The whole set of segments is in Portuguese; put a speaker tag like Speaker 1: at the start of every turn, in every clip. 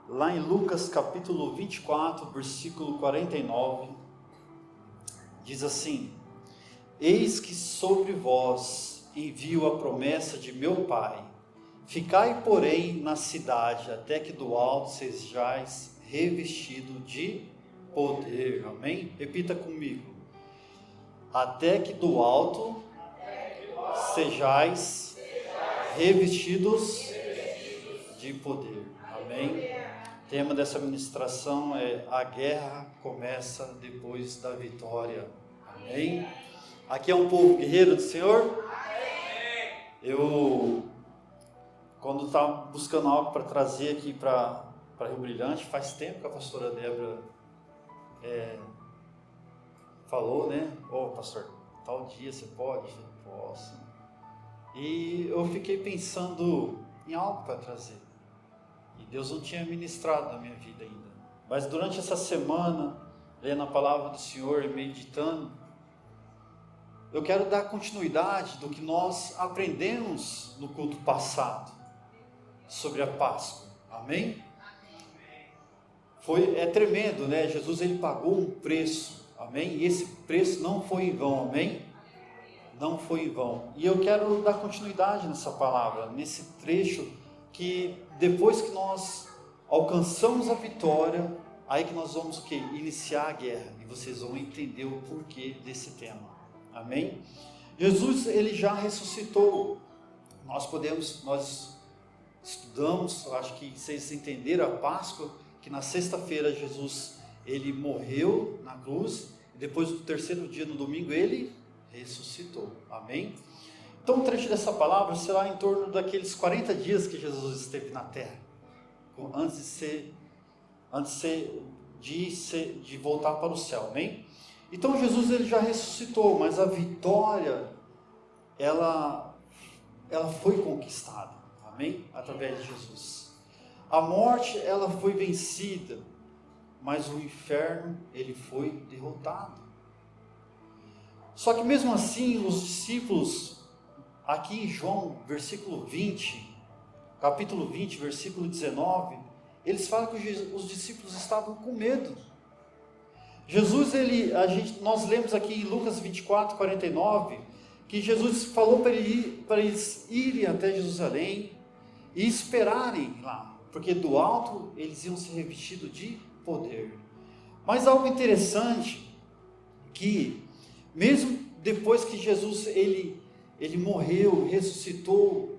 Speaker 1: lá em Lucas capítulo 24, versículo 49, diz assim: Eis que sobre vós envio a promessa de meu Pai, ficai, porém, na cidade, até que do alto sejais revestido de poder. Amém? Repita comigo: até que do alto sejais revestidos de poder. Amém? O tema dessa ministração é: a guerra começa depois da vitória. Amém? Aqui é um povo guerreiro do Senhor. Eu, quando estava buscando algo para trazer aqui para Rio Brilhante, faz tempo que a pastora Débora falou, né? Pastor, tal dia você pode? Eu posso. E eu fiquei pensando em algo para trazer. E Deus não tinha ministrado na minha vida ainda. Mas durante essa semana, lendo a palavra do Senhor e meditando, eu quero dar continuidade do que nós aprendemos no culto passado sobre a Páscoa. Amém? É tremendo, né? Jesus, ele pagou um preço. Amém? E esse preço não foi em vão. Amém? Não foi em vão. E eu quero dar continuidade nessa palavra, nesse trecho, que depois que nós alcançamos a vitória, aí que nós vamos o quê? Iniciar a guerra. E vocês vão entender o porquê desse tema. Amém? Jesus, ele já ressuscitou. Nós estudamos, eu acho que vocês entenderam a Páscoa, que na sexta-feira Jesus, ele morreu na cruz, e depois do terceiro dia, no domingo, ele ressuscitou. Amém? Então o trecho dessa palavra será em torno daqueles 40 dias que Jesus esteve na terra, antes de voltar para o céu. Amém? Então Jesus, ele já ressuscitou, mas a vitória, ela foi conquistada. Amém? Através de Jesus. A morte, ela foi vencida, mas o inferno, ele foi derrotado. Só que mesmo assim, os discípulos, aqui em João, capítulo 20, versículo 19, eles falam que os discípulos estavam com medo. Jesus, nós lemos aqui em Lucas 24, 49, que Jesus falou para eles irem até Jerusalém e esperarem lá, porque do alto eles iam ser revestidos de poder. Mas algo interessante, que mesmo depois que Jesus ele morreu, ressuscitou,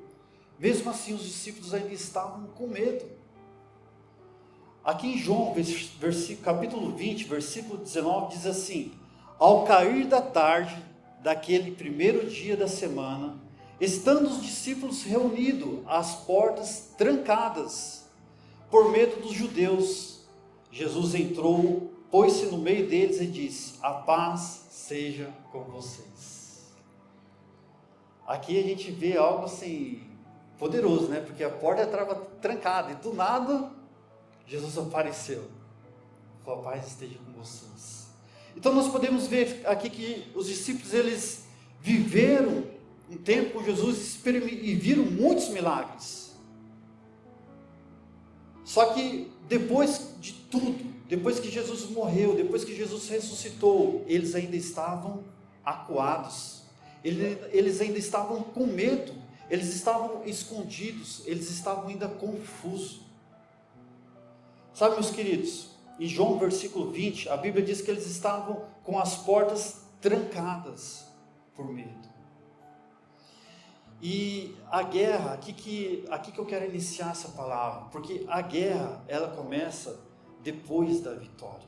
Speaker 1: mesmo assim os discípulos ainda estavam com medo. Aqui em João, capítulo 20, versículo 19, diz assim: ao cair da tarde daquele primeiro dia da semana, estando os discípulos reunidos, as portas trancadas, por medo dos judeus, Jesus entrou, pôs-se no meio deles e disse: a paz seja com vocês. Aqui a gente vê algo assim poderoso, né? Porque a porta estava trancada e do nada Jesus apareceu. A paz esteja com vocês. Então nós podemos ver aqui que os discípulos, eles viveram um tempo com Jesus e viram muitos milagres. Só que depois de tudo, depois que Jesus morreu, depois que Jesus ressuscitou, eles ainda estavam acuados, eles ainda estavam com medo, eles estavam escondidos, eles estavam ainda confusos. Sabe, meus queridos, em João versículo 20, a Bíblia diz que eles estavam com as portas trancadas por medo. E a guerra, aqui que eu quero iniciar essa palavra, porque a guerra, ela começa depois da vitória.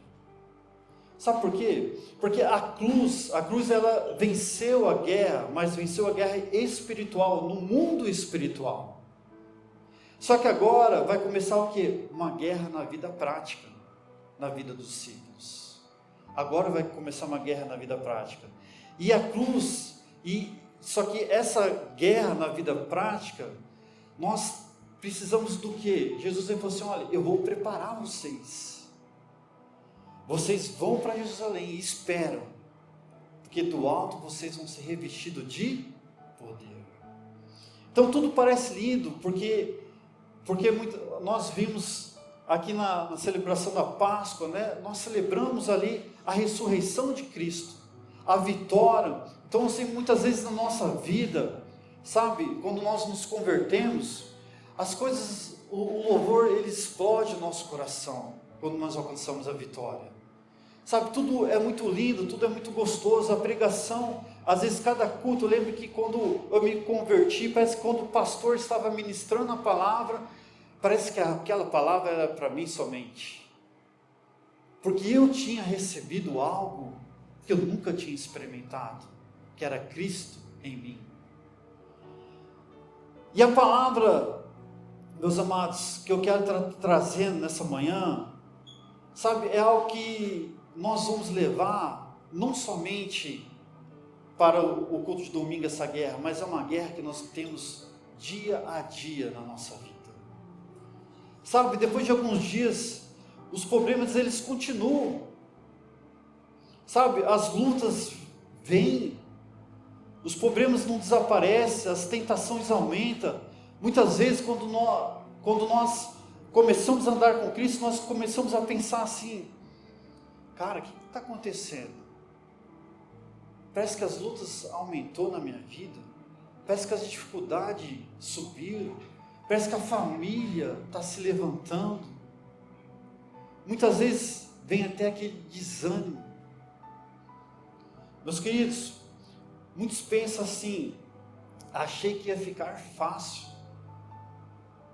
Speaker 1: Sabe por quê? Porque a cruz ela venceu a guerra, mas venceu a guerra espiritual, no mundo espiritual. Só que agora vai começar o quê? Uma guerra na vida prática, na vida dos discípulos. Agora vai começar uma guerra na vida prática. E a cruz, só que essa guerra na vida prática, nós precisamos do quê? Jesus falou assim: olha, eu vou preparar vocês. Vocês vão para Jerusalém e esperam, porque do alto vocês vão ser revestidos de poder. Então tudo parece lindo, porque nós vimos aqui na celebração da Páscoa, né, nós celebramos ali a ressurreição de Cristo, a vitória. Então, assim, muitas vezes na nossa vida, sabe, quando nós nos convertemos, as coisas, o louvor, ele explode no nosso coração, quando nós alcançamos a vitória. Sabe, tudo é muito lindo, tudo é muito gostoso, a pregação, às vezes cada culto, eu lembro que quando eu me converti, parece que quando o pastor estava ministrando a palavra, parece que aquela palavra era para mim somente, porque eu tinha recebido algo que eu nunca tinha experimentado, que era Cristo em mim. E a palavra, meus amados, que eu quero trazendo nessa manhã, sabe, é algo que nós vamos levar, não somente para o culto de domingo, essa guerra, mas é uma guerra que nós temos dia a dia na nossa vida. Sabe, depois de alguns dias, os problemas eles continuam. Sabe, as lutas vêm, os problemas não desaparecem, as tentações aumentam. Muitas vezes quando nós começamos a andar com Cristo, nós começamos a pensar assim, cara, o que está acontecendo? Parece que as lutas aumentou na minha vida, parece que as dificuldades subiram, parece que a família está se levantando. Muitas vezes vem até aquele desânimo. Meus queridos, muitos pensam assim, achei que ia ficar fácil.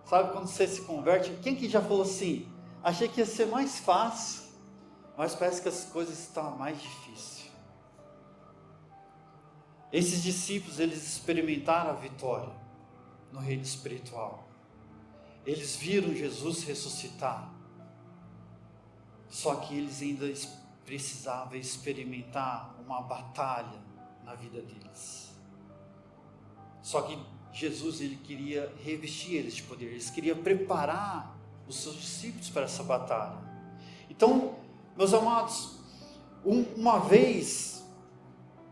Speaker 1: Sabe quando você se converte, quem que já falou assim, achei que ia ser mais fácil, mas parece que as coisas estão mais difíceis. Esses discípulos, eles experimentaram a vitória no reino espiritual. Eles viram Jesus ressuscitar. Só que eles ainda precisavam experimentar uma batalha na vida deles. Só que Jesus, ele queria revestir eles de poder. Eles queriam preparar os seus discípulos para essa batalha. Então, meus amados, uma vez,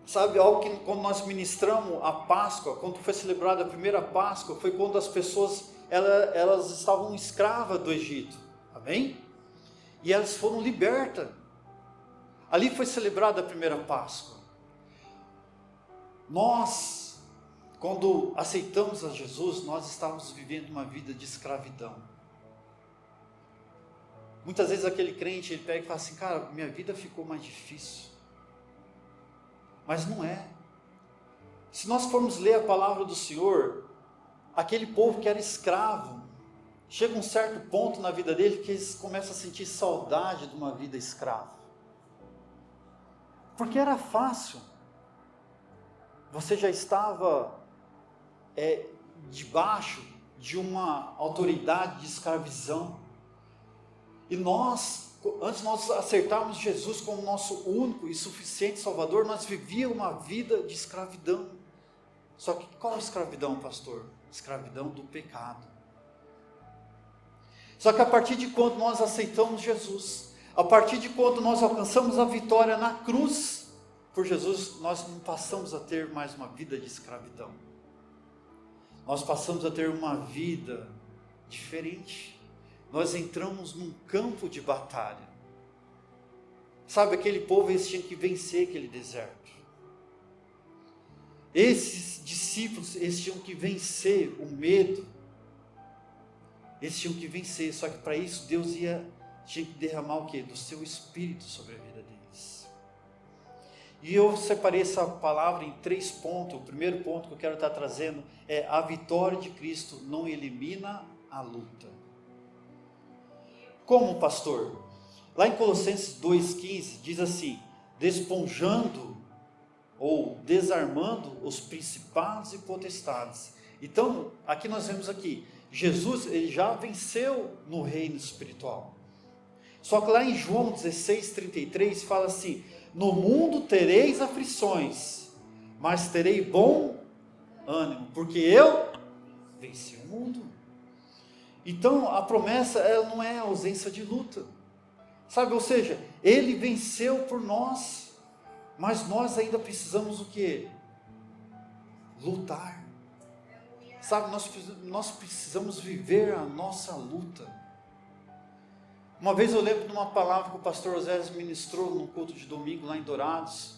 Speaker 1: sabe, algo que quando nós ministramos a Páscoa, quando foi celebrada a primeira Páscoa, foi quando as pessoas, elas estavam escravas do Egito, amém? E elas foram libertas, ali foi celebrada a primeira Páscoa. Nós, quando aceitamos a Jesus, nós estávamos vivendo uma vida de escravidão. Muitas vezes aquele crente, ele pega e fala assim, cara, minha vida ficou mais difícil. Mas não é. Se nós formos ler a palavra do Senhor, aquele povo que era escravo, chega um certo ponto na vida dele que eles começam a sentir saudade de uma vida escrava. Porque era fácil. Você já estava debaixo de uma autoridade de escravidão. E nós, antes de nós aceitarmos Jesus como nosso único e suficiente Salvador, nós vivíamos uma vida de escravidão. Só que qual escravidão, pastor? Escravidão do pecado. Só que a partir de quando nós aceitamos Jesus, a partir de quando nós alcançamos a vitória na cruz, por Jesus, nós não passamos a ter mais uma vida de escravidão. Nós passamos a ter uma vida diferente. Nós entramos num campo de batalha. Sabe, aquele povo, eles tinham que vencer aquele deserto. Esses discípulos, eles tinham que vencer o medo. Eles tinham que vencer, só que para isso Deus tinha que derramar o quê? Do seu Espírito sobre a vida deles. E eu separei essa palavra em 3 pontos. O primeiro ponto que eu quero estar trazendo é: a vitória de Cristo não elimina a luta. Como, pastor? Lá em Colossenses 2,15 diz assim: desponjando ou desarmando os principados e potestades. Então, aqui nós vemos aqui, Jesus, ele já venceu no reino espiritual. Só que lá em João 16,33 fala assim: no mundo tereis aflições, mas terei bom ânimo, porque eu venci o mundo. Então a promessa, ela não é a ausência de luta, sabe, ou seja, ele venceu por nós, mas nós ainda precisamos o quê? Lutar. Sabe, nós precisamos viver a nossa luta. Uma vez eu lembro de uma palavra que o pastor Osés ministrou no culto de domingo lá em Dourados.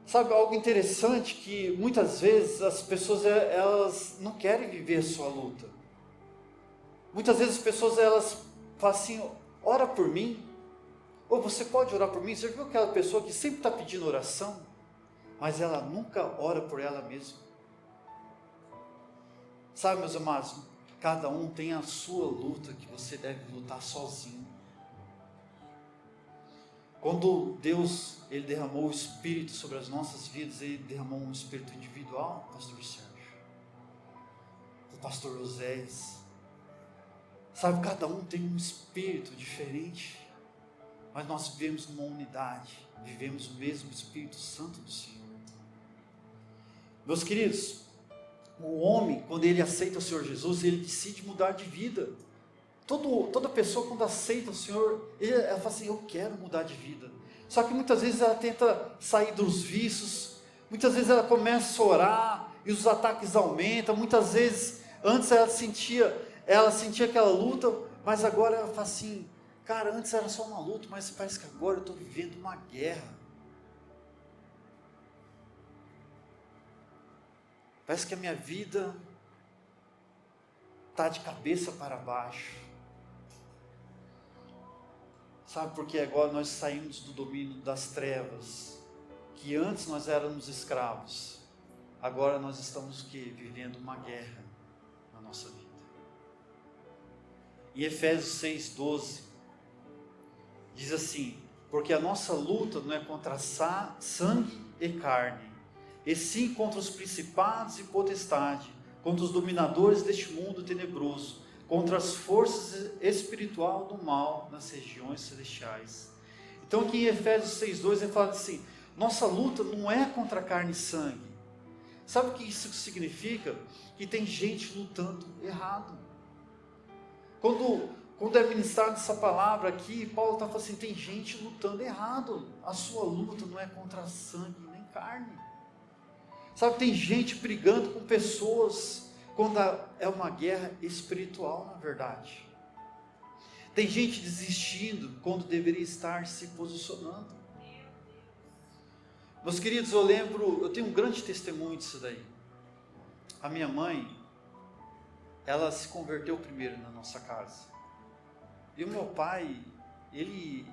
Speaker 1: Sabe, algo interessante que muitas vezes as pessoas elas não querem viver a sua luta. Muitas vezes as pessoas elas falam assim, ora por mim, ou você pode orar por mim. Você viu aquela pessoa que sempre está pedindo oração, mas ela nunca ora por ela mesma? Sabe, meus amados, cada um tem a sua luta que você deve lutar sozinho. Quando Deus ele derramou o Espírito sobre as nossas vidas, Ele derramou um Espírito individual, pastor Sérgio, o pastor Oséias. Sabe, cada um tem um Espírito diferente, mas nós vivemos numa unidade, vivemos o mesmo Espírito Santo do Senhor. Meus queridos, o homem, quando ele aceita o Senhor Jesus, ele decide mudar de vida. Toda pessoa, quando aceita o Senhor, ela fala assim, eu quero mudar de vida. Só que muitas vezes ela tenta sair dos vícios, muitas vezes ela começa a orar, e os ataques aumentam. Muitas vezes, antes ela sentia aquela luta, mas agora ela fala assim, cara, antes era só uma luta, mas parece que agora eu estou vivendo uma guerra. Parece que a minha vida está de cabeça para baixo. Sabe, porque agora nós saímos do domínio das trevas, que antes nós éramos escravos, agora nós estamos vivendo uma guerra na nossa vida. Em Efésios 6,12, diz assim, porque a nossa luta não é contra sangue e carne, e sim contra os principados e potestades, contra os dominadores deste mundo tenebroso, contra as forças espirituais do mal nas regiões celestiais. Então aqui em Efésios 6,2 ele fala assim, nossa luta não é contra carne e sangue. Sabe o que isso significa? Que tem gente lutando errado. Quando é ministrada essa palavra aqui, Paulo está falando assim, tem gente lutando errado. A sua luta não é contra sangue nem carne. Sabe, tem gente brigando com pessoas, quando é uma guerra espiritual, na verdade. Tem gente desistindo, quando deveria estar se posicionando. Meus queridos, eu tenho um grande testemunho disso daí. A minha mãe, ela se converteu primeiro na nossa casa. E o meu pai, ele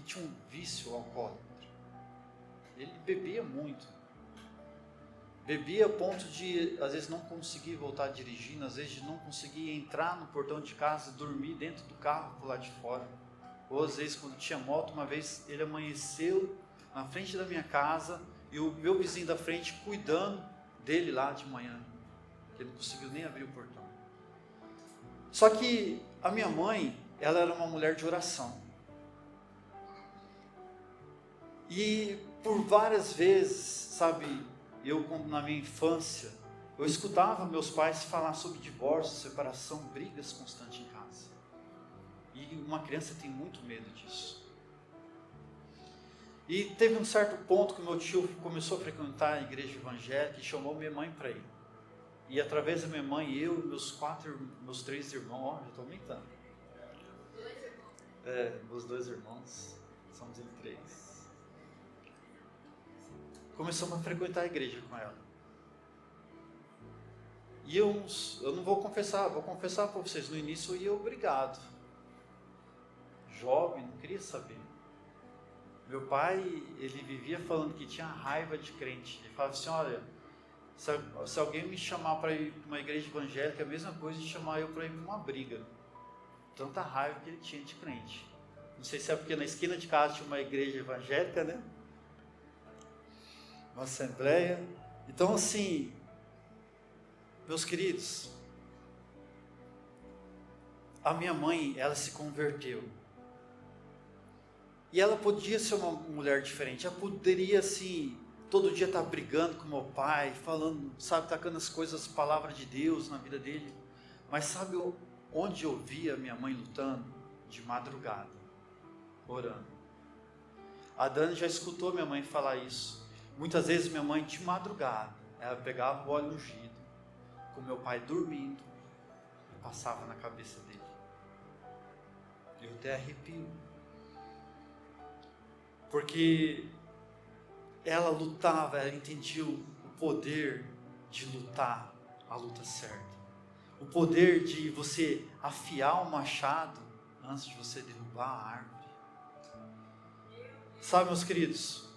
Speaker 1: tinha um vício alcoólico. Ele bebia muito. Bebia a ponto de, às vezes, não conseguir voltar dirigindo, às vezes, de não conseguir entrar no portão de casa, dormir dentro do carro, por lá de fora. Ou, às vezes, quando tinha moto, uma vez ele amanheceu na frente da minha casa e o meu vizinho da frente cuidando dele lá de manhã, que ele não conseguiu nem abrir o portão. Só que a minha mãe, ela era uma mulher de oração. E por várias vezes, sabe, na minha infância, eu escutava meus pais falar sobre divórcio, separação, brigas constantes em casa. E uma criança tem muito medo disso. E teve um certo ponto que meu tio começou a frequentar a igreja evangélica e chamou minha mãe para ir. E através da minha mãe, eu, meus 3 irmãos, ó, já estou aumentando. Meus 2 irmãos, somos em 3. Começamos a frequentar a igreja com ela. E eu não vou confessar para vocês, no início eu ia obrigado. Jovem, não queria saber. Meu pai, ele vivia falando que tinha raiva de crente. Ele falava assim, olha, se alguém me chamar para ir para uma igreja evangélica, é a mesma coisa de chamar eu para ir para uma briga. Tanta raiva que ele tinha de crente. Não sei se é porque na esquina de casa tinha uma igreja evangélica, né? Uma assembleia. Então assim, meus queridos, a minha mãe, ela se converteu. E ela podia ser uma mulher diferente. Ela poderia assim, todo dia estar brigando com meu pai, falando, sabe, tacando as coisas, as palavras de Deus na vida dele. Mas sabe onde eu via minha mãe lutando? De madrugada, orando. A Dani já escutou minha mãe falar isso. Muitas vezes minha mãe, de madrugada, ela pegava o óleo ungido, com meu pai dormindo, e passava na cabeça dele. Eu até arrepio. Porque ela lutava, ela entendia o poder de lutar a luta certa. O poder de você afiar o machado antes de você derrubar a árvore. Sabe, meus queridos,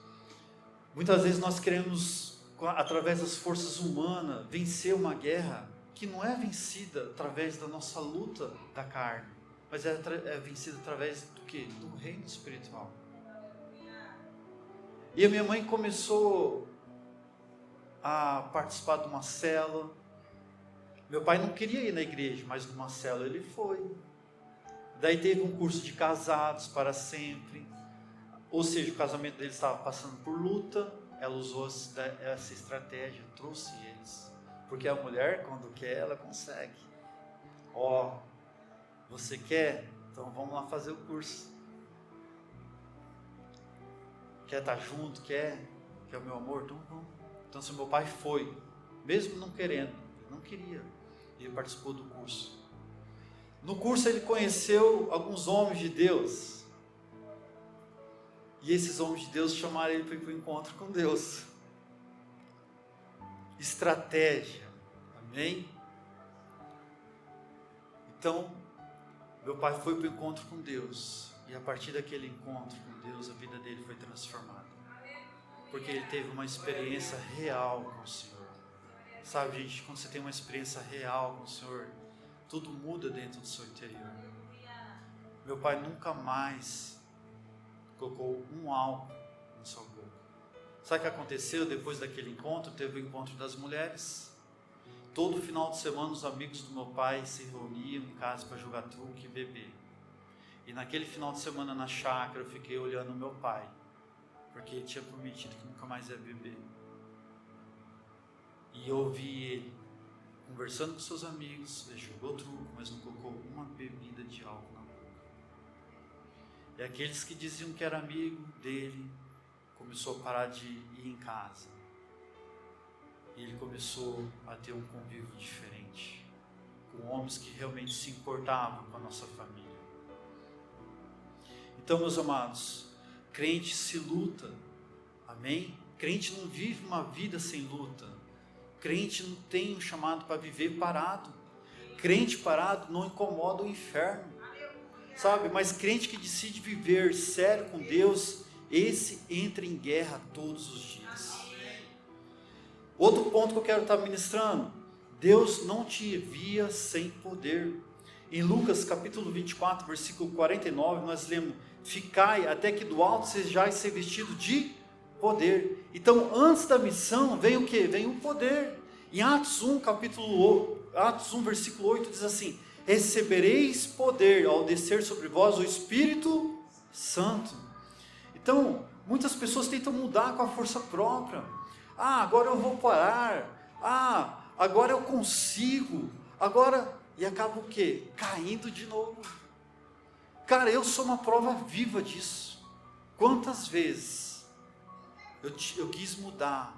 Speaker 1: muitas vezes nós queremos, através das forças humanas, vencer uma guerra que não é vencida através da nossa luta da carne, mas é vencida através do quê? Do reino espiritual. E a minha mãe começou a participar de uma célula. Meu pai não queria ir na igreja, mas numa célula ele foi. Daí teve um curso de casados para sempre. Ou seja, o casamento dele estava passando por luta. Ela usou essa estratégia, trouxe eles. Porque a mulher, quando quer, ela consegue. Você quer? Então vamos lá fazer o curso. Quer estar junto? Quer o meu amor? Então vamos. Então se meu pai foi, mesmo não querendo, não queria, ele participou do curso. No curso ele conheceu alguns homens de Deus. E esses homens de Deus chamaram ele para ir para o encontro com Deus. Estratégia. Amém? Então, meu pai foi para o encontro com Deus. E a partir daquele encontro com Deus, a vida dele foi transformada. Porque ele teve uma experiência real com o Senhor. Sabe, gente, quando você tem uma experiência real com o Senhor, tudo muda dentro do seu interior. Meu pai nunca mais colocou um álcool na sua boca. Sabe o que aconteceu depois daquele encontro? Teve o encontro das mulheres. Todo final de semana os amigos do meu pai se reuniam em casa para jogar truque e beber. E naquele final de semana na chácara eu fiquei olhando o meu pai, porque ele tinha prometido que nunca mais ia beber. E eu ouvi ele conversando com seus amigos, ele jogou truco, mas não colocou uma bebida de álcool na boca. E aqueles que diziam que era amigo dele, começou a parar de ir em casa. E ele começou a ter um convívio diferente, com homens que realmente se importavam com a nossa família. Então, meus amados, crente se luta, amém? Crente não vive uma vida sem luta. Crente não tem um chamado para viver parado. Crente parado não incomoda o inferno, sabe? Mas crente que decide viver sério com Deus, esse entra em guerra todos os dias. Outro ponto que eu quero estar ministrando: Deus não te envia sem poder. Em Lucas capítulo 24, versículo 49, nós lemos: ficai até que do alto sejais ser vestido de poder. Então, antes da missão, vem o que? Vem o poder. Em Atos 1, versículo 8, diz assim: recebereis poder ao descer sobre vós o Espírito Santo. Então, muitas pessoas tentam mudar com a força própria. Agora eu vou parar. Agora eu consigo. E acaba o quê? Caindo de novo. Cara, eu sou uma prova viva disso. Quantas vezes eu quis mudar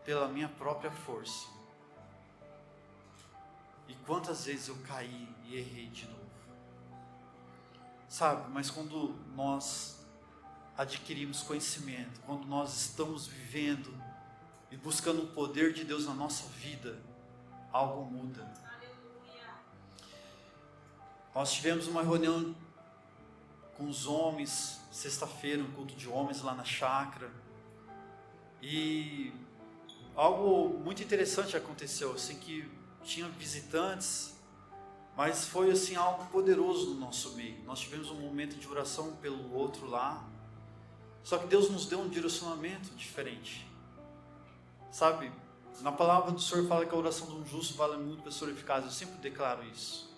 Speaker 1: pela minha própria força, e quantas vezes eu caí e errei de novo. Sabe, mas quando nós adquirimos conhecimento, quando nós estamos vivendo e buscando o poder de Deus na nossa vida, algo muda. Nós tivemos uma reunião com os homens, sexta-feira, um culto de homens lá na chácara, e algo muito interessante aconteceu, assim, que tinha visitantes, mas foi assim algo poderoso no nosso meio. Nós tivemos um momento de oração um pelo outro lá, só que Deus nos deu um direcionamento diferente, sabe? Na palavra do Senhor fala que a oração de um justo vale muito, pessoa eficaz. Eu sempre declaro isso.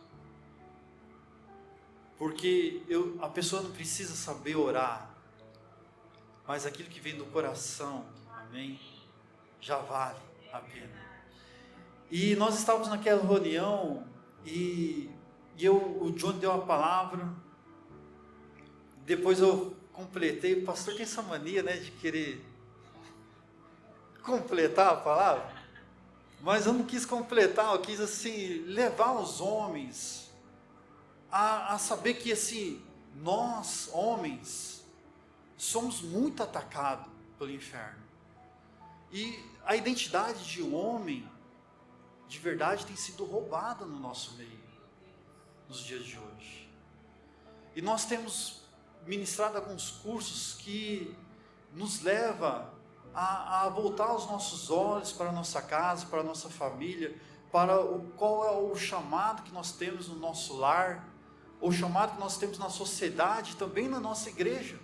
Speaker 1: Porque a pessoa não precisa saber orar, mas aquilo que vem do coração, amém, já vale a pena. E nós estávamos naquela reunião e o John deu a palavra, depois eu completei. O pastor tem essa mania, né, de querer completar a palavra, mas eu não quis completar, eu quis assim, levar os homens a saber que assim, nós, homens, somos muito atacados pelo inferno. E a identidade de homem, de verdade, tem sido roubada no nosso meio, nos dias de hoje. E nós temos ministrado alguns cursos que nos leva a voltar os nossos olhos para a nossa casa, para a nossa família, para qual é o chamado que nós temos no nosso lar, o chamado que nós temos na sociedade, também na nossa igreja.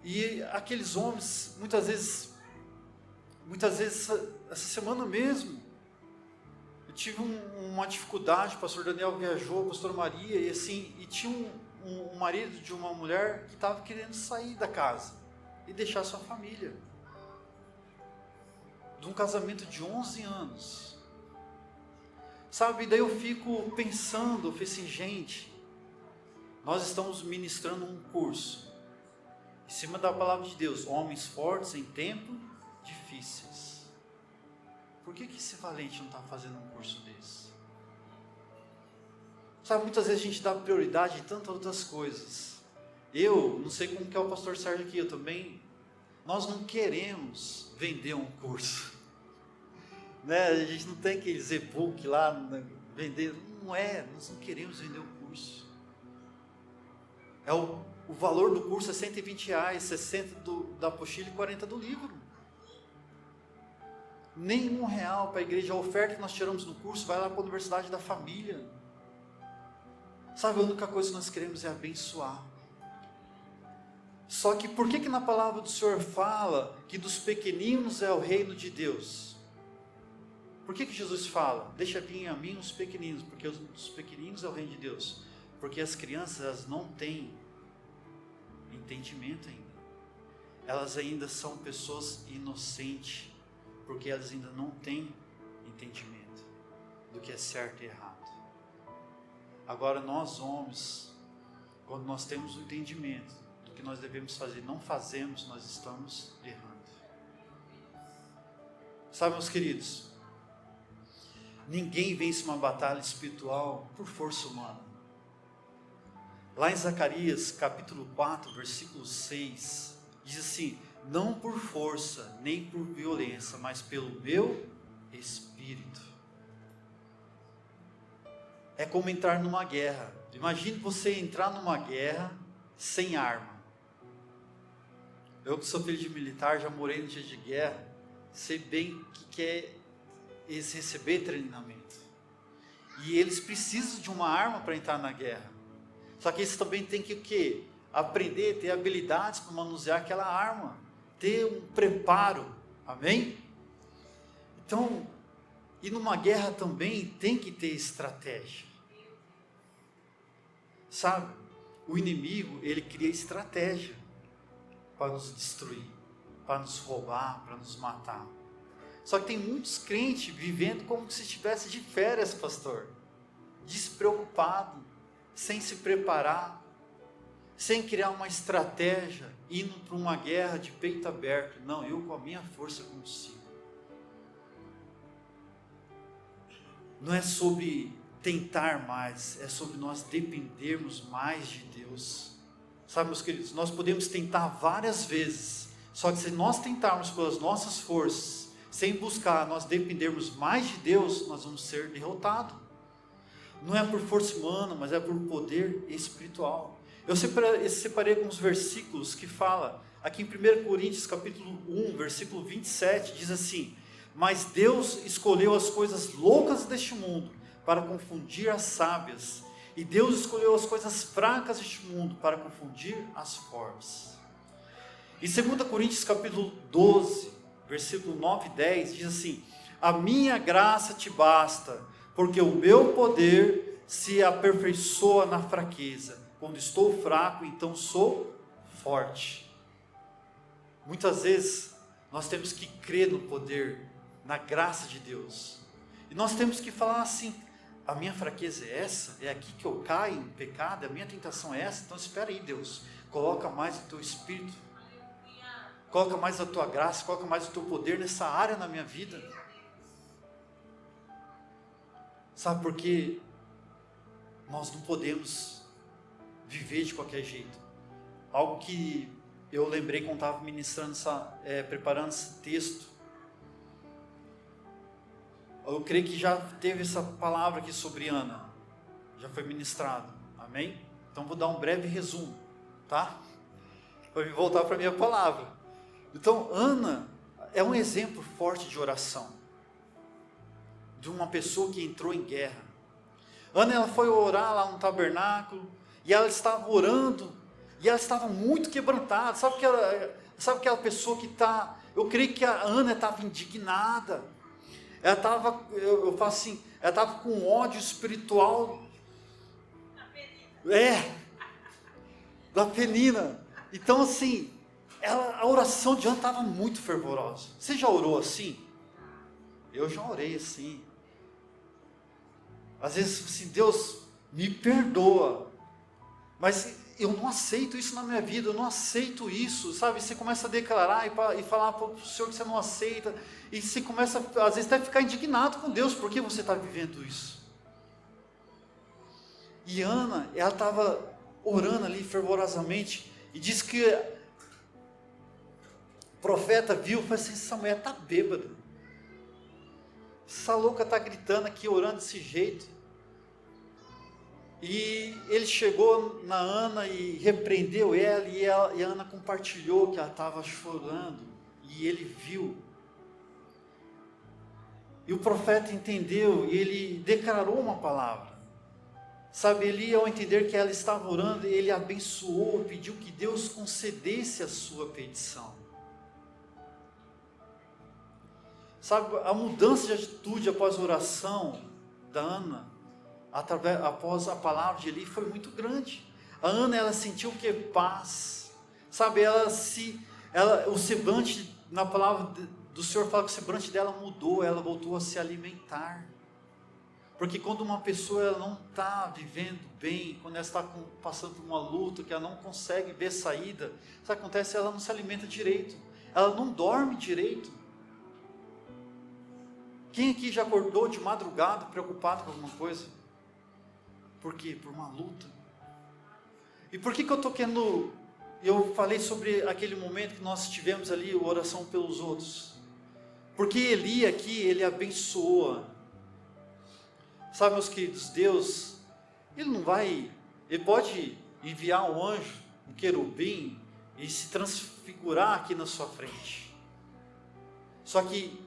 Speaker 1: E aqueles homens, muitas vezes, essa semana mesmo, eu tive uma dificuldade, o pastor Daniel viajou, a pastora Maria, e tinha um marido de uma mulher que estava querendo sair da casa e deixar sua família, de um casamento de 11 anos, sabe, daí eu fico pensando, eu falei assim, gente, nós estamos ministrando um curso, em cima da palavra de Deus, homens fortes em tempos difíceis. Por que esse valente não está fazendo um curso desse? Sabe, muitas vezes a gente dá prioridade em tantas outras coisas. Eu, não sei como que é o pastor Sérgio aqui, eu também, nós não queremos vender um curso. Né? A gente não tem aqueles e-book lá, né? Vender, nós não queremos vender um curso. O valor do curso é R$120, 60 da apostila e 40 do livro. Nem R$1 para a igreja. A oferta que nós tiramos no curso vai lá para a Universidade da Família. Sabe, a única coisa que nós queremos é abençoar. Só que por que na palavra do Senhor fala que dos pequeninos é o reino de Deus? Por que Jesus fala, deixa vir a mim os pequeninos, porque os pequeninos é o reino de Deus? Porque as crianças, elas não têm entendimento ainda. Elas ainda são pessoas inocentes, porque elas ainda não têm entendimento do que é certo e errado. Agora nós homens, quando nós temos o entendimento do que nós devemos fazer, não fazemos, nós estamos errando. Sabe, meus queridos, ninguém vence uma batalha espiritual por força humana. Lá em Zacarias, capítulo 4, versículo 6, diz assim, não por força, nem por violência, mas pelo meu Espírito. É como entrar numa guerra. Imagine você entrar numa guerra sem arma. Eu que sou filho de militar, já morei no dia de guerra, sei bem o que é eles receber treinamento. E eles precisam de uma arma para entrar na guerra. Só que eles também têm que o quê? Aprender, ter habilidades para manusear aquela arma, ter um preparo, amém? Então, e numa guerra também tem que ter estratégia, sabe? O inimigo, ele cria estratégia para nos destruir, para nos roubar, para nos matar. Só que tem muitos crentes vivendo como se estivesse de férias, pastor, despreocupado, sem se preparar, sem criar uma estratégia, indo para uma guerra de peito aberto. Não, eu com a minha força consigo. Não é sobre tentar mais, é sobre nós dependermos mais de Deus. Sabe, meus queridos, nós podemos tentar várias vezes, só que se nós tentarmos pelas nossas forças, sem buscar nós dependermos mais de Deus, nós vamos ser derrotados. Não é por força humana, mas é por poder espiritual. Eu separei alguns versículos que fala, aqui em 1 Coríntios capítulo 1, versículo 27, diz assim, mas Deus escolheu as coisas loucas deste mundo para confundir as sábias, e Deus escolheu as coisas fracas deste mundo para confundir as fortes. Em 2 Coríntios capítulo 12, versículo 9 e 10, diz assim, a minha graça te basta, porque o meu poder se aperfeiçoa na fraqueza. Quando estou fraco, então sou forte. Muitas vezes nós temos que crer no poder, na graça de Deus. E nós temos que falar assim, a minha fraqueza é essa? É aqui que eu caio em pecado? A minha tentação é essa? Então espera aí, Deus. Coloca mais o teu Espírito. Coloca mais a tua graça, coloca mais o teu poder nessa área na minha vida. Sabe por quê? nós não podemos viver de qualquer jeito. Algo que eu lembrei quando estava ministrando, preparando esse texto. Eu creio que já teve essa palavra aqui sobre Ana. Já foi ministrado. Amém? Então vou dar um breve resumo, tá? Para me voltar para a minha palavra. Então, Ana é um exemplo forte de oração. De uma pessoa que entrou em guerra. Ana, ela foi orar lá no tabernáculo. E ela estava orando. E ela estava muito quebrantada. Sabe aquela pessoa que está... Eu creio que a Ana estava indignada. Ela estava, eu falo assim, ela estava com ódio espiritual. Da Penina. Então assim, a oração de Ana estava muito fervorosa. Você já orou assim? Eu já orei assim. Às vezes assim, Deus me perdoa, mas eu não aceito isso na minha vida, eu não aceito isso, sabe? Você começa a declarar e falar para o Senhor que você não aceita, e você começa, às vezes, até a ficar indignado com Deus, por que você está vivendo isso? E Ana, ela estava orando ali fervorosamente, e diz que o profeta viu e falou assim: essa mulher está bêbada, essa louca está gritando aqui, orando desse jeito. E ele chegou na Ana e repreendeu ela, e a Ana compartilhou que ela estava chorando, e ele viu. E o profeta entendeu, e ele declarou uma palavra. Sabe, ele, ao entender que ela estava orando, ele abençoou, pediu que Deus concedesse a sua petição. Sabe, a mudança de atitude após a oração da Ana, após a palavra de Eli, foi muito grande. A Ana, ela sentiu o que? Paz. Sabe, o semblante, na palavra do Senhor fala que o semblante dela mudou, ela voltou a se alimentar. Porque quando uma pessoa ela não está vivendo bem, quando ela está passando por uma luta, que ela não consegue ver saída, o que acontece? Ela não se alimenta direito, ela não dorme direito. Quem aqui já acordou de madrugada preocupado com alguma coisa? Por quê? Por uma luta. E por que eu estou querendo... Eu falei sobre aquele momento que nós tivemos ali, oração pelos outros. Porque Eli aqui, ele abençoa. Sabe, meus queridos, Deus, Ele pode enviar um anjo, um querubim, e se transfigurar aqui na sua frente. Só que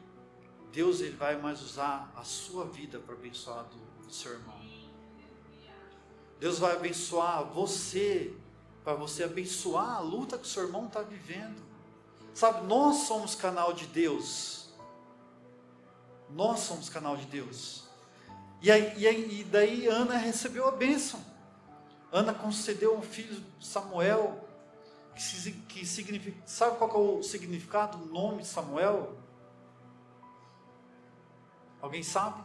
Speaker 1: Deus, ele vai mais usar a sua vida para abençoar do seu irmão. Deus vai abençoar você, para você abençoar a luta que o seu irmão está vivendo. Sabe, nós somos canal de Deus. Nós somos canal de Deus. E daí Ana recebeu a bênção. Ana concedeu um filho, Samuel, que significa... Sabe qual que é o significado do nome de Samuel? Alguém sabe?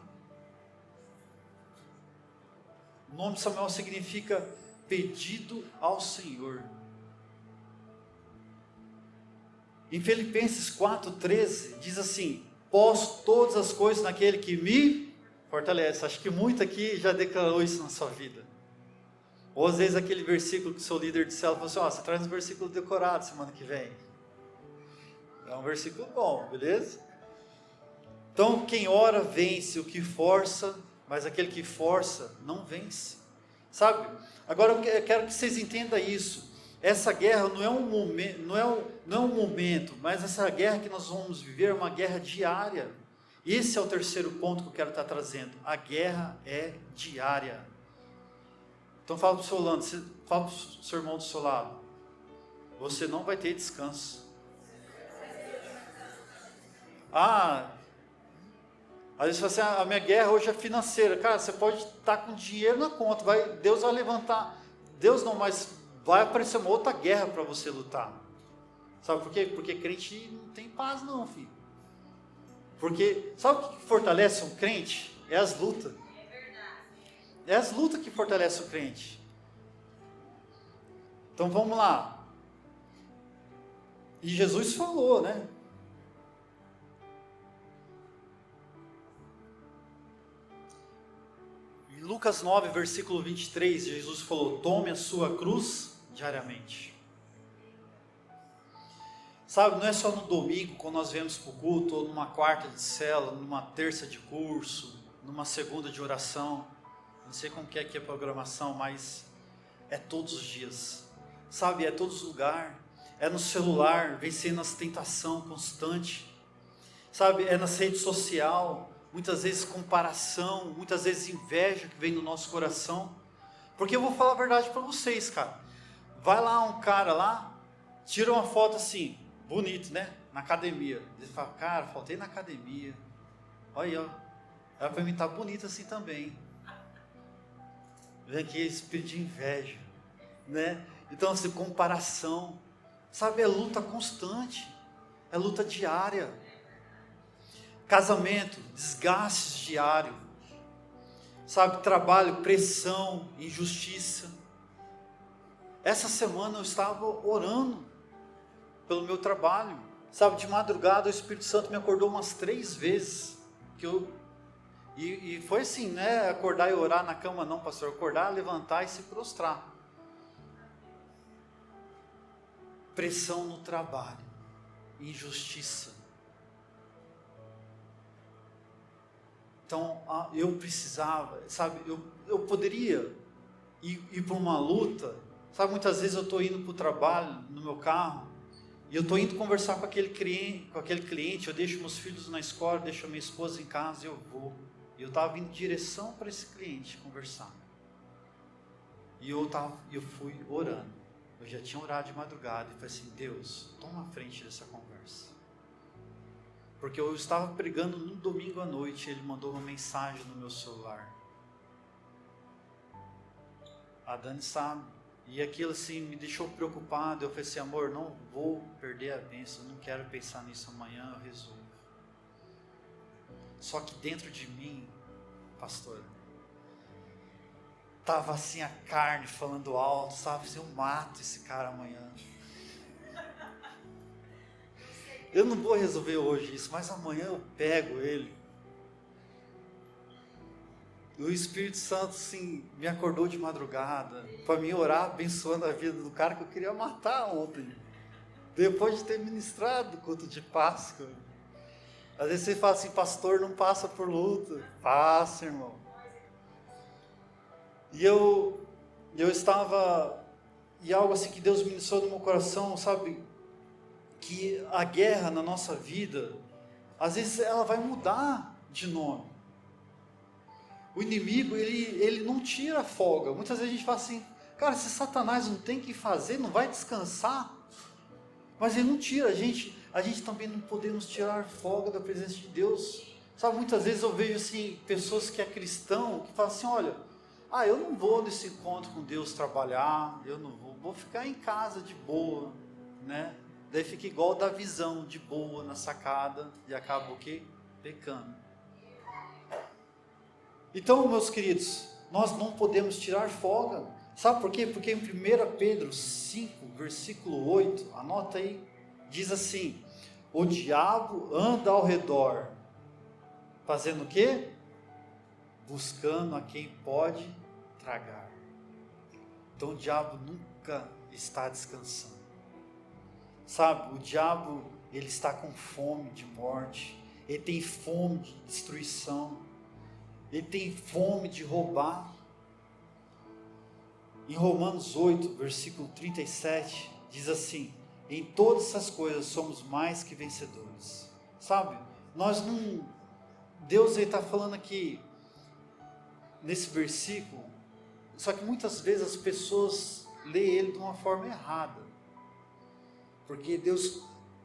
Speaker 1: O nome de Samuel significa pedido ao Senhor. Em Filipenses 4,13 diz assim: posso todas as coisas naquele que me fortalece. Acho que muito aqui já declarou isso na sua vida. Ou às vezes aquele versículo que o seu líder de célula falou assim: você traz um versículo decorado semana que vem. É um versículo bom, beleza? Então, quem ora vence, o que força, mas aquele que força não vence. Sabe? Agora eu quero que vocês entendam isso. Essa guerra não é um momento, mas essa guerra que nós vamos viver é uma guerra diária. Esse é o terceiro ponto que eu quero estar trazendo. A guerra é diária. Então fala para o seu lado, fala para o seu irmão do seu lado: você não vai ter descanso. Às vezes você fala assim: a minha guerra hoje é financeira. Cara, você pode estar com dinheiro na conta, Deus vai levantar, Deus não, mas vai aparecer uma outra guerra para você lutar. Sabe por quê? Porque crente não tem paz não, filho. Porque, sabe o que fortalece um crente? É as lutas. É as lutas que fortalecem o crente. Então vamos lá. E Jesus falou, né? Em Lucas 9, versículo 23, Jesus falou: tome a sua cruz diariamente. Sabe, não é só no domingo, quando nós viemos para o culto, ou numa quarta de célula, numa terça de curso, numa segunda de oração. Não sei como que é aqui a programação, mas é todos os dias. Sabe, é todos os lugares. É no celular, vencendo as tentações constantes. Sabe, é nas redes sociais. Muitas vezes comparação, muitas vezes inveja que vem no nosso coração. Porque eu vou falar a verdade para vocês, cara. Vai lá um cara lá, tira uma foto assim, bonito, né? Na academia. Ele fala: cara, faltei na academia. Olha aí, ó. Era para mim estar bonito assim também. Vem aqui espírito de inveja, né? Então, assim, comparação. Sabe, é luta constante. É luta diária. Casamento, desgastes diário, sabe, trabalho, pressão, injustiça. Essa semana eu estava orando pelo meu trabalho, sabe, de madrugada o Espírito Santo me acordou umas 3 vezes, e foi assim, né, acordar e orar na cama não, pastor, acordar, levantar e se prostrar. Pressão no trabalho, injustiça. Então, eu precisava, sabe, eu poderia ir para uma luta, sabe, muitas vezes eu estou indo para o trabalho, no meu carro, e eu estou indo conversar com aquele cliente, eu deixo meus filhos na escola, deixo a minha esposa em casa e eu vou. E eu estava indo em direção para esse cliente conversar. E eu fui orando, eu já tinha orado de madrugada, e falei assim: Deus, toma a frente dessa conversa. Porque eu estava pregando no domingo à noite, ele mandou uma mensagem no meu celular. A Dani sabe. E aquilo assim me deixou preocupado. Eu falei assim: amor, não vou perder a bênção, não quero pensar nisso, amanhã eu resolvo. Só que dentro de mim, pastor, estava assim a carne falando alto, sabe? Eu mato esse cara amanhã. Eu não vou resolver hoje isso, mas amanhã eu pego ele. O Espírito Santo, assim, me acordou de madrugada para mim orar, abençoando a vida do cara que eu queria matar ontem. Depois de ter ministrado o culto de Páscoa. Às vezes você fala assim: pastor, não passa por luta. Passa, irmão. E eu estava, e algo assim que Deus ministrou no meu coração, sabe? Que a guerra na nossa vida, às vezes ela vai mudar de nome. O inimigo, ele não tira folga. Muitas vezes a gente fala assim: cara, se Satanás não tem que fazer, não vai descansar. Mas ele não tira, a gente também não podemos tirar folga da presença de Deus. Sabe, muitas vezes eu vejo assim, pessoas que é cristão, que falam assim: olha, eu não vou nesse encontro com Deus trabalhar, eu não vou ficar em casa de boa, né? Daí fica igual da visão, de boa, na sacada, e acaba o quê? Pecando. Então, meus queridos, nós não podemos tirar folga. Sabe por quê? Porque em 1 Pedro 5, versículo 8, anota aí, diz assim: o diabo anda ao redor, fazendo o quê? Buscando a quem pode tragar. Então o diabo nunca está descansando. Sabe, o diabo, ele está com fome de morte, ele tem fome de destruição, ele tem fome de roubar. Em Romanos 8, versículo 37, diz assim: em todas essas coisas somos mais que vencedores. Sabe, Deus está falando aqui, nesse versículo, só que muitas vezes as pessoas leem ele de uma forma errada. Porque Deus,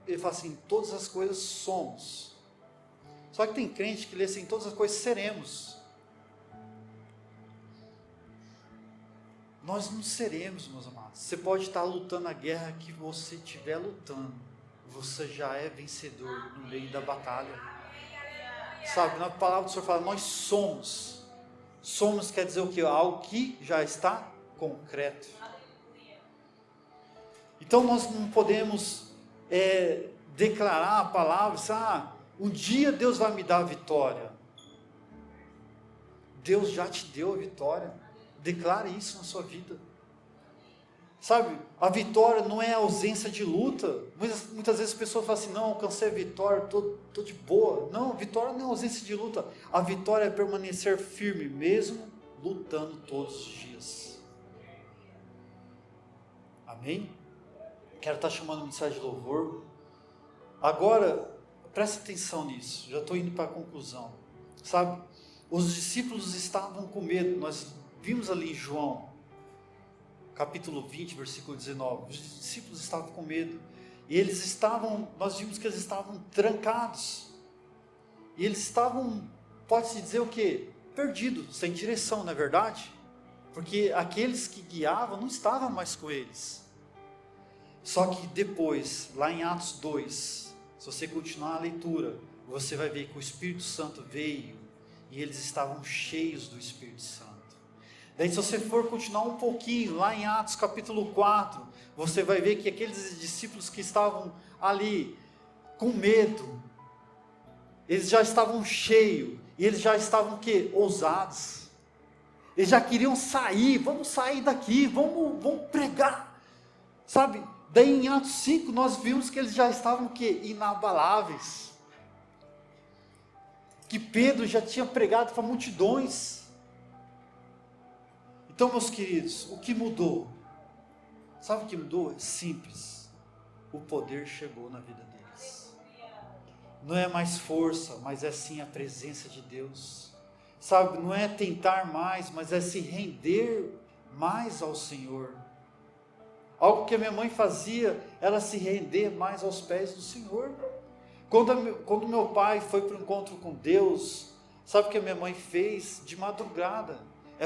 Speaker 1: ele fala assim: todas as coisas somos. Só que tem crente que lê assim: todas as coisas seremos. Nós não seremos, meus amados. Você pode estar lutando a guerra que você estiver lutando, você já é vencedor no meio da batalha. Sabe, na palavra do Senhor fala: nós somos. Somos quer dizer o quê? Algo que já está concreto. Então nós não podemos declarar a palavra, um dia Deus vai me dar a vitória. Deus já te deu a vitória. Declare isso na sua vida. Sabe, a vitória não é a ausência de luta. Muitas vezes as pessoas falam assim, não, alcancei a vitória, estou de boa. Não, vitória não é ausência de luta. A vitória é permanecer firme, mesmo lutando todos os dias. Amém? Quero estar chamando a mensagem de louvor. Agora, presta atenção nisso, já estou indo para a conclusão. Sabe, os discípulos estavam com medo. Nós vimos ali em João, capítulo 20, versículo 19, os discípulos estavam com medo, e nós vimos que eles estavam trancados, e eles estavam, pode-se dizer o quê? Perdidos, sem direção, não é verdade? Porque aqueles que guiavam não estavam mais com eles. Só que depois, lá em Atos 2, se você continuar a leitura, você vai ver que o Espírito Santo veio, e eles estavam cheios do Espírito Santo. Daí se você for continuar um pouquinho, lá em Atos capítulo 4, você vai ver que aqueles discípulos que estavam ali, com medo, eles já estavam cheios, e eles já estavam o quê? Ousados. Eles já queriam sair, vamos sair daqui, vamos pregar, sabe? Daí em Atos 5 nós vimos que eles já estavam o quê? Inabaláveis. Que Pedro já tinha pregado para multidões. Então, meus queridos, o que mudou? Sabe o que mudou? É simples. O poder chegou na vida deles. Não é mais força, mas é sim a presença de Deus. Sabe, não é tentar mais, mas é se render mais ao Senhor. Algo que a minha mãe fazia, era se render mais aos pés do Senhor. Quando meu pai foi para o encontro com Deus, sabe o que a minha mãe fez? De madrugada.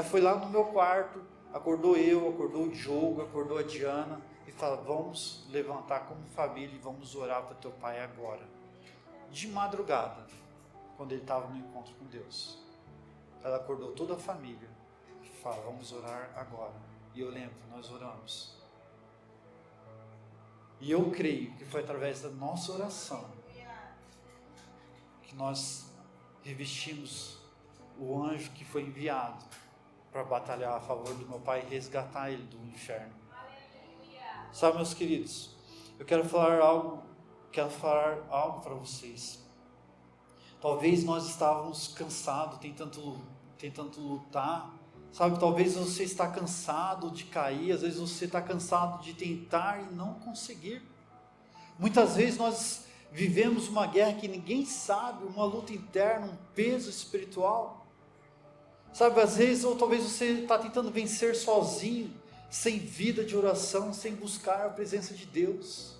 Speaker 1: Foi lá no meu quarto, acordou o Diogo, acordou a Diana, e fala, vamos levantar como família e vamos orar para teu pai agora. De madrugada, quando ele estava no encontro com Deus. Ela acordou toda a família, e fala, vamos orar agora. E eu lembro, nós oramos. E eu creio que foi através da nossa oração, que nós revestimos o anjo que foi enviado para batalhar a favor do meu pai e resgatar ele do inferno. Sabe, meus queridos, eu quero falar algo para vocês. Talvez nós estávamos cansados, tentando lutar. Sabe, talvez você está cansado de cair, às vezes você está cansado de tentar e não conseguir. Muitas vezes nós vivemos uma guerra que ninguém sabe, uma luta interna, um peso espiritual. Sabe, às vezes, ou talvez você está tentando vencer sozinho, sem vida de oração, sem buscar a presença de Deus.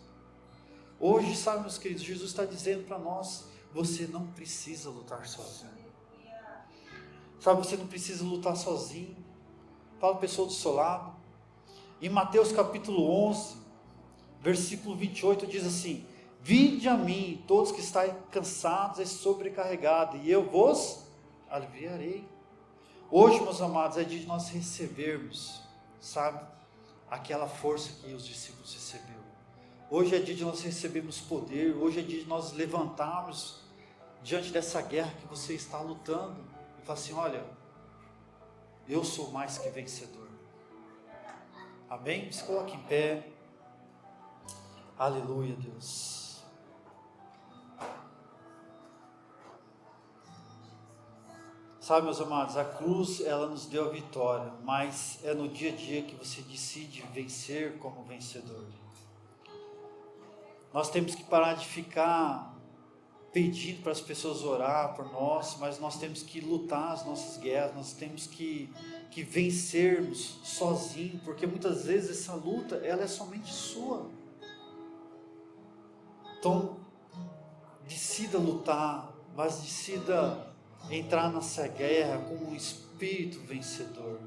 Speaker 1: Hoje, sabe, meus queridos, Jesus está dizendo para nós, você não precisa lutar sozinho. Sabe, você não precisa lutar sozinho. Fala a pessoa do seu lado. Em Mateus capítulo 11, versículo 28, diz assim, vinde a mim, todos que estáis cansados e sobrecarregados, e eu vos aliviarei. Hoje, meus amados, é dia de nós recebermos, sabe, aquela força que os discípulos receberam. Hoje é dia de nós recebermos poder, hoje é dia de nós levantarmos diante dessa guerra que você está lutando, e falar assim, olha, eu sou mais que vencedor. Amém? Se coloque em pé. Aleluia, Deus. Sabe, meus amados, a cruz, ela nos deu a vitória, mas é no dia a dia que você decide vencer como vencedor. Nós temos que parar de ficar pedindo para as pessoas orar por nós, mas nós temos que lutar as nossas guerras, nós temos que vencermos sozinho, porque muitas vezes essa luta, ela é somente sua. Então, decida lutar, mas decida entrar nessa guerra com um espírito vencedor.